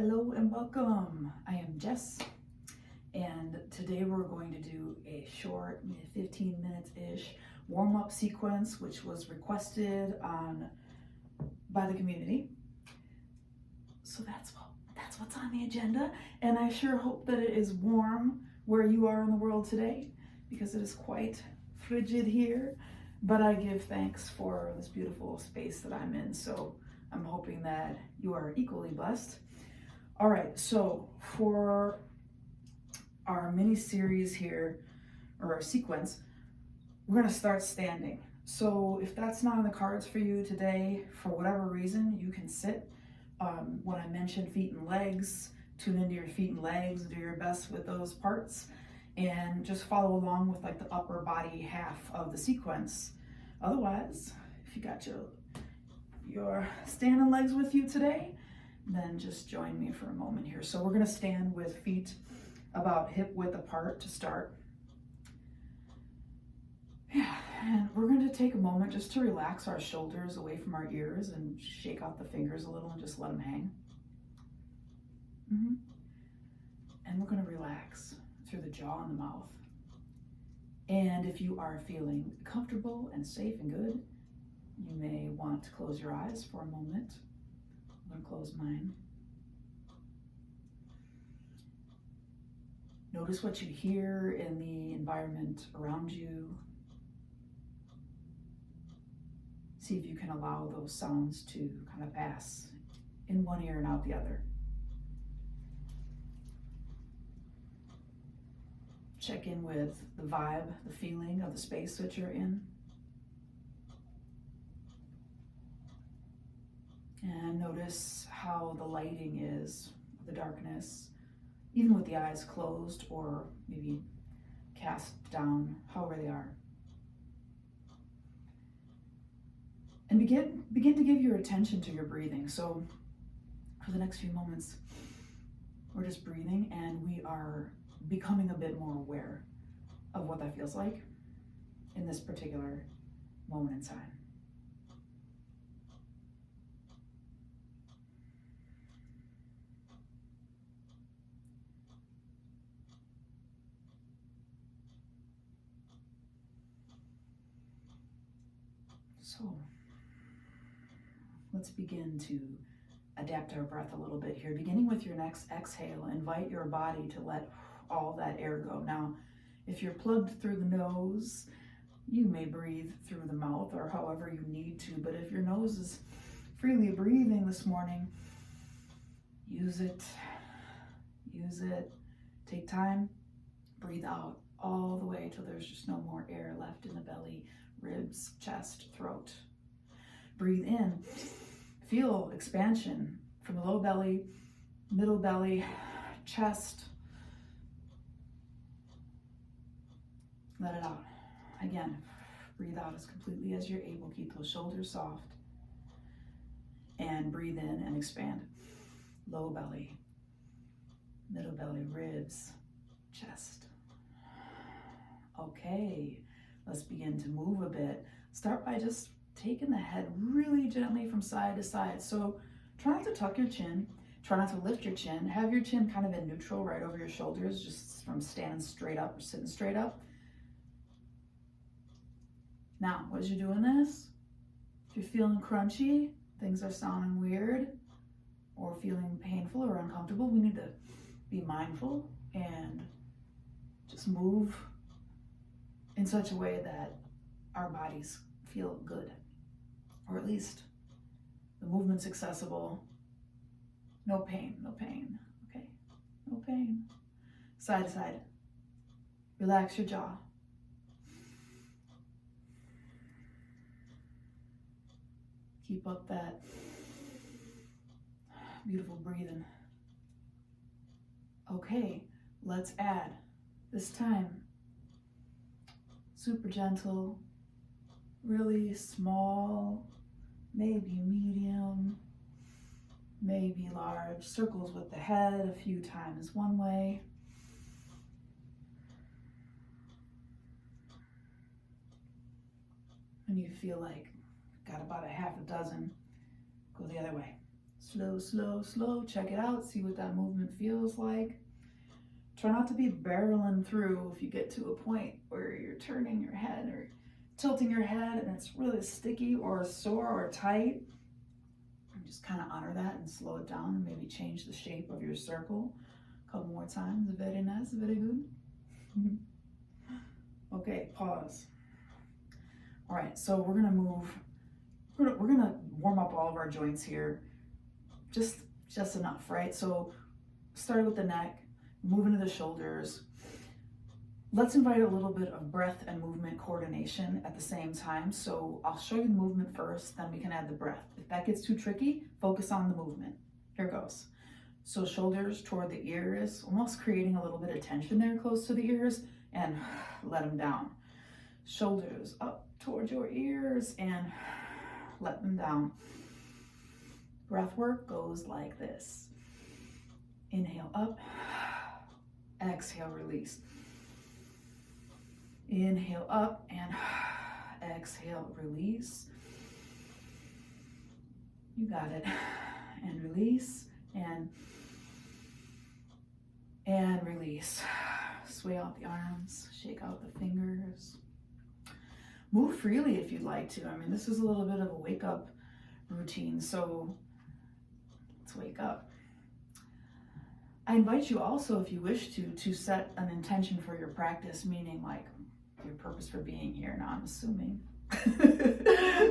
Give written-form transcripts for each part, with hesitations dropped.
Hello and welcome. I am Jess, and today we're going to do a short 15 minutes-ish warm-up sequence, which was requested by the community. So that's what's on the agenda, and I sure hope that it is warm where you are in the world today, because it is quite frigid here, but I give thanks for this beautiful space that I'm in, so I'm hoping that you are equally blessed. All right, so for our mini series here, or our sequence, we're gonna start standing. So if that's not on the cards for you today, for whatever reason, you can sit. When I mentioned feet and legs, tune into your feet and legs, do your best with those parts, and just follow along with like the upper body half of the sequence. Otherwise, if you got your standing legs with you today, then just join me for a moment here. So we're gonna stand with feet about hip width apart to start. Yeah, and we're going to take a moment just to relax our shoulders away from our ears and shake out the fingers a little and just let them hang. And we're going to relax through the jaw and the mouth. And if you are feeling comfortable and safe and good, you may want to close your eyes for a moment. I'm going to close mine. Notice what you hear in the environment around you. See if you can allow those sounds to kind of pass in one ear and out the other. Check in with the vibe, the feeling of the space that you're in. And notice how the lighting is, the darkness, even with the eyes closed or maybe cast down, however they are. And begin to give your attention to your breathing. So for the next few moments, we're just breathing and we are becoming a bit more aware of what that feels like in this particular moment in time. So let's begin to adapt our breath a little bit here. Beginning with your next exhale, invite your body to let all that air go. Now, if you're plugged through the nose, you may breathe through the mouth or however you need to, but if your nose is freely breathing this morning, use it. Take time, breathe out all the way till there's just no more air left in the belly, ribs, chest, throat. Breathe in. Feel expansion from the low belly, middle belly, chest. Let it out. Again, breathe out as completely as you're able. Keep those shoulders soft. And breathe in and expand. Low belly, middle belly, ribs, chest. Okay, let's begin to move a bit. Start by just taking the head really gently from side to side. So try not to tuck your chin, try not to lift your chin. Have your chin kind of in neutral right over your shoulders, just from standing straight up or sitting straight up. Now, as you're doing this, if you're feeling crunchy, things are sounding weird, or feeling painful or uncomfortable, we need to be mindful and just move in such a way that our bodies feel good, or at least the movement's accessible. No pain, okay? No pain. Side to side. Relax your jaw. Keep up that beautiful breathing. Okay, let's add, this time, super gentle, really small, maybe medium, maybe large circles with the head a few times one way. And you feel like got about a half a dozen, go the other way. Slow, slow, slow. Check it out. See what that movement feels like. Try not to be barreling through if you get to a point where you're turning your head or tilting your head and it's really sticky or sore or tight. Just kind of honor that and slow it down and maybe change the shape of your circle a couple more times. Very nice, very good. Okay, pause. All right, so we're gonna move. We're gonna warm up all of our joints here, just enough, right? So start with the neck, move into the shoulders. Let's invite a little bit of breath and movement coordination at the same time. So I'll show you the movement first, then we can add the breath. If that gets too tricky, focus on the movement. Here goes. So shoulders toward the ears, almost creating a little bit of tension there close to the ears, and let them down. Shoulders up toward your ears and let them down. Breath work goes like this. Inhale up, exhale, release. Inhale up and exhale, release. You got it. And release and release. Sway out the arms, shake out the fingers. Move freely if you'd like to. I mean, this is a little bit of a wake up routine, so let's wake up. I invite you also, if you wish to set an intention for your practice, meaning like your purpose for being here. Now I'm assuming,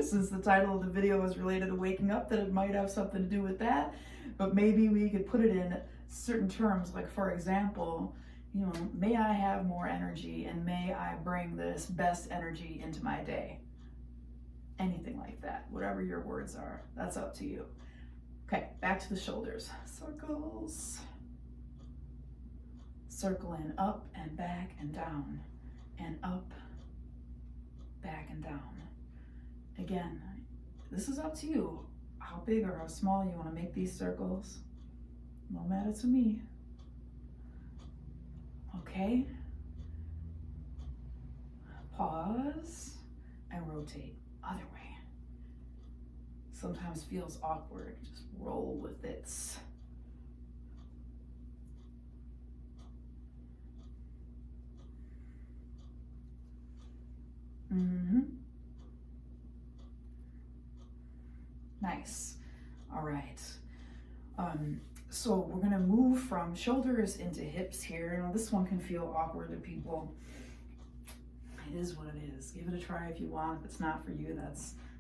since the title of the video is related to waking up, that it might have something to do with that, but maybe we could put it in certain terms, like for example, you know, may I have more energy and may I bring this best energy into my day. Anything like that, whatever your words are, that's up to you. Okay, back to the shoulders. Circles. Circle in, up and back and down, and up, back and down. Again, this is up to you. How big or how small you want to make these circles. No matter to me. Okay. Pause and rotate. Other way. Sometimes feels awkward. Just roll with it. Nice. All right. So we're gonna move from shoulders into hips here. Now this one can feel awkward to people. It is what it is. Give it a try if you want. If it's not for you,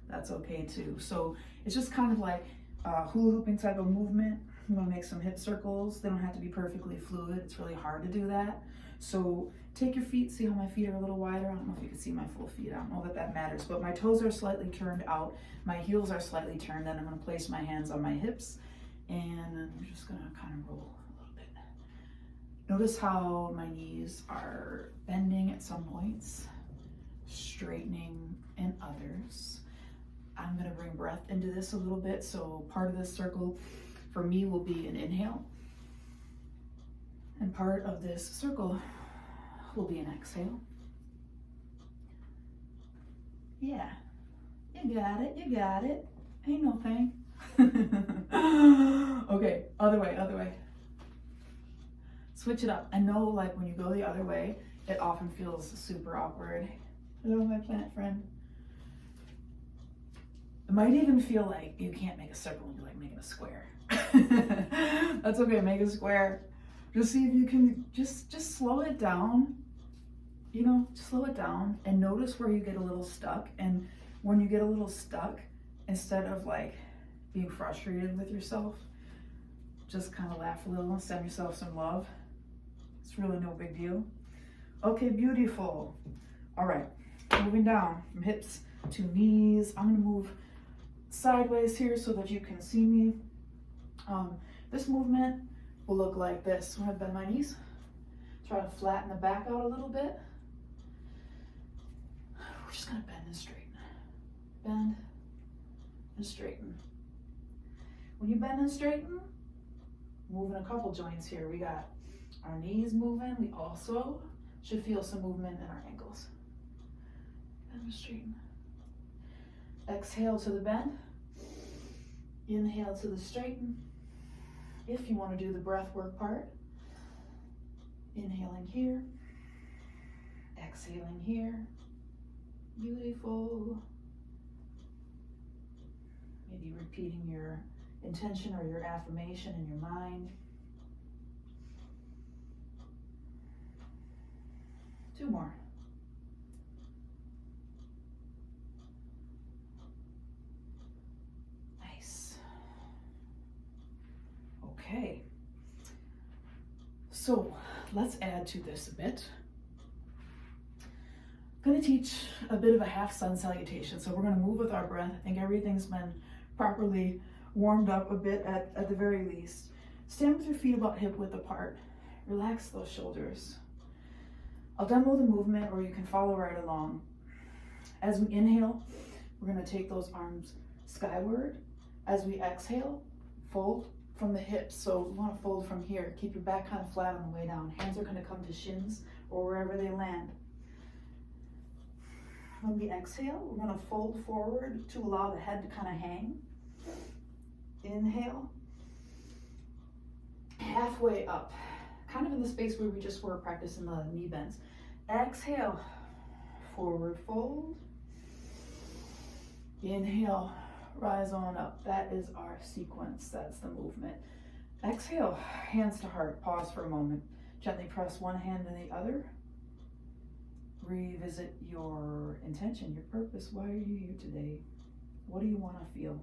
that's okay too. So it's just kind of like a hula hooping type of movement. I'm gonna make some hip circles. They don't have to be perfectly fluid. It's really hard to do that. So take your feet, see how my feet are a little wider. I don't know if you can see my full feet. I don't know that matters, but my toes are slightly turned out. My heels are slightly turned, and I'm gonna place my hands on my hips, and I'm just gonna kind of roll a little bit. Notice how my knees are bending at some points, straightening in others. I'm gonna bring breath into this a little bit, so part of this circle for me will be an inhale, and part of this circle will be an exhale. Yeah, you got it, you got it. Ain't no thing. Okay, other way. Switch it up. I know like when you go the other way, it often feels super awkward. Hello, my plant friend. It might even feel like you can't make a circle and you're like making a square. That's okay, make a square. Just see if you can just slow it down. You know, slow it down and notice where you get a little stuck. And when you get a little stuck, instead of like being frustrated with yourself, just kind of laugh a little and send yourself some love. It's really no big deal. Okay, beautiful. All right, moving down from hips to knees. I'm gonna move sideways here so that you can see me. This movement will look like this. I'm gonna bend my knees. Try to flatten the back out a little bit. We're just gonna bend and straighten. Bend and straighten. When you bend and straighten, moving a couple joints here. We got our knees moving. We also should feel some movement in our ankles. Bend and straighten. Exhale to the bend. Inhale to the straighten. If you want to do the breath work part, inhaling here, exhaling here. Beautiful. Maybe repeating your intention or your affirmation in your mind. 2 more. Nice. Okay. So let's add to this a bit. I'm going to teach a bit of a half sun salutation. So we're going to move with our breath. I think everything's been properly warmed up a bit at the very least. Stand with your feet about hip width apart. Relax those shoulders. I'll demo the movement or you can follow right along. As we inhale, we're going to take those arms skyward. As we exhale, fold from the hips. So we want to fold from here. Keep your back kind of flat on the way down. Hands are going to come to shins or wherever they land. When we exhale, we're going to fold forward to allow the head to kind of hang. Inhale. Halfway up. Kind of in the space where we just were practicing the knee bends. Exhale. Forward fold. Inhale. Rise on up. That is our sequence. That's the movement. Exhale. Hands to heart. Pause for a moment. Gently press one hand to the other. Revisit your intention, your purpose. Why are you here today? What do you want to feel?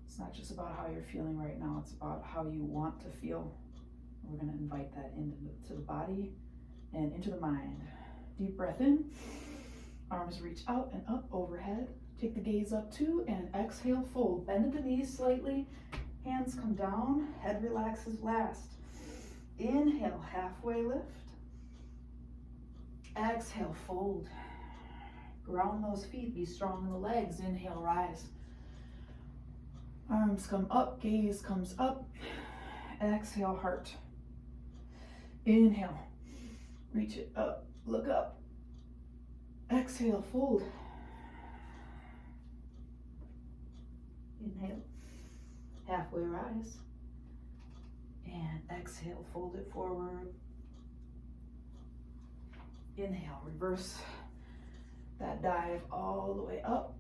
It's not just about how you're feeling right now, it's about how you want to feel. We're going to invite that into the body and into the mind. Deep breath in, arms reach out and up overhead. Take the gaze up too and exhale, fold. Bend at the knees slightly, hands come down, head relaxes last. Inhale, halfway lift. Exhale, fold. Ground those feet, be strong in the legs. Inhale, rise. Arms come up, gaze comes up. Exhale, heart. Inhale, reach it up, look up. Exhale, fold. Inhale, halfway rise. And exhale, fold it forward. Inhale, reverse that dive all the way up.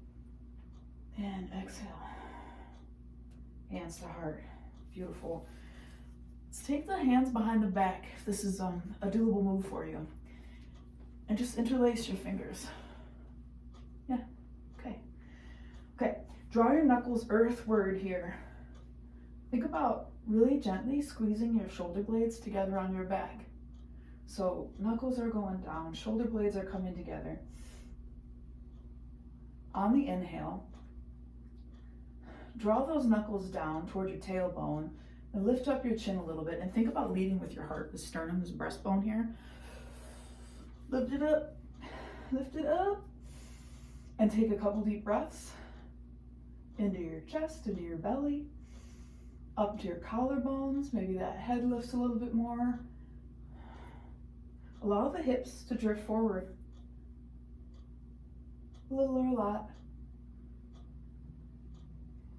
And exhale. Hands to heart. Beautiful. Let's take the hands behind the back if this is a doable move for you. And just interlace your fingers. Yeah, okay. Okay, draw your knuckles earthward here. Think about really gently squeezing your shoulder blades together on your back. So knuckles are going down, shoulder blades are coming together. On the inhale, draw those knuckles down toward your tailbone and lift up your chin a little bit and think about leading with your heart. The sternum, this breastbone here. Lift it up, and take a couple deep breaths into your chest, into your belly, up to your collarbones. Maybe that head lifts a little bit more. Allow the hips to drift forward. A little or a lot.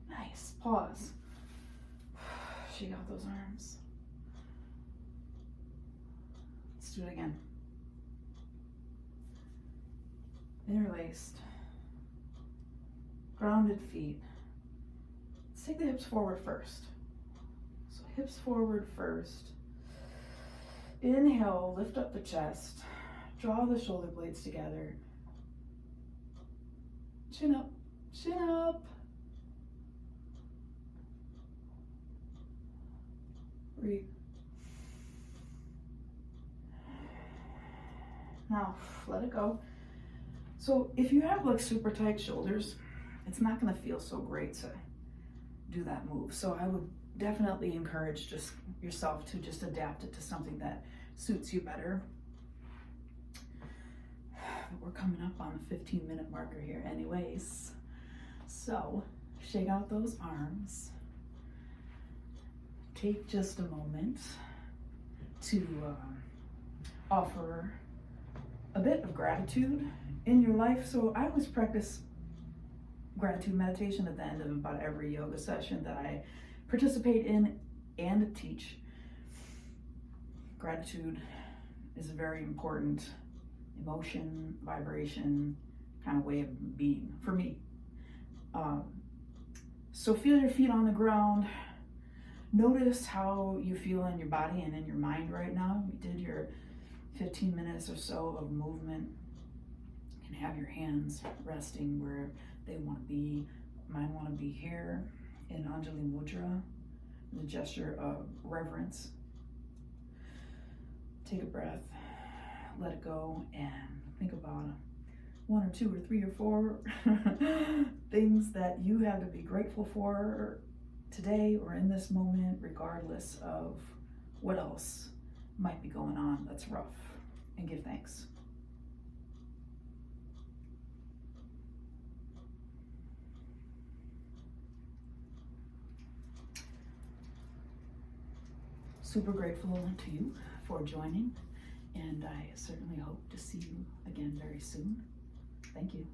Nice. Pause. Shake out those arms. Let's do it again. Interlaced. Grounded feet. Let's take the hips forward first. So hips forward first. Inhale, lift up the chest. Draw the shoulder blades together. Chin up, chin up. Breathe. Now, let it go. So if you have like super tight shoulders, it's not gonna feel so great to do that move. So I would definitely encourage just yourself to just adapt it to something that suits you better. But we're coming up on the 15-minute marker here anyways. So shake out those arms. Take just a moment to offer a bit of gratitude in your life. So I always practice gratitude meditation at the end of about every yoga session that I participate in and teach. Gratitude is a very important emotion, vibration, kind of way of being for me. So feel your feet on the ground. Notice how you feel in your body and in your mind right now. You did your 15 minutes or so of movement. You can have your hands resting where they want to be. Mine want to be here in Anjali Mudra, the gesture of reverence. Take a breath, let it go, and think about one or two or three or four things that you have to be grateful for today or in this moment, regardless of what else might be going on that's rough, and give thanks. Super grateful to you for joining, and I certainly hope to see you again very soon. Thank you.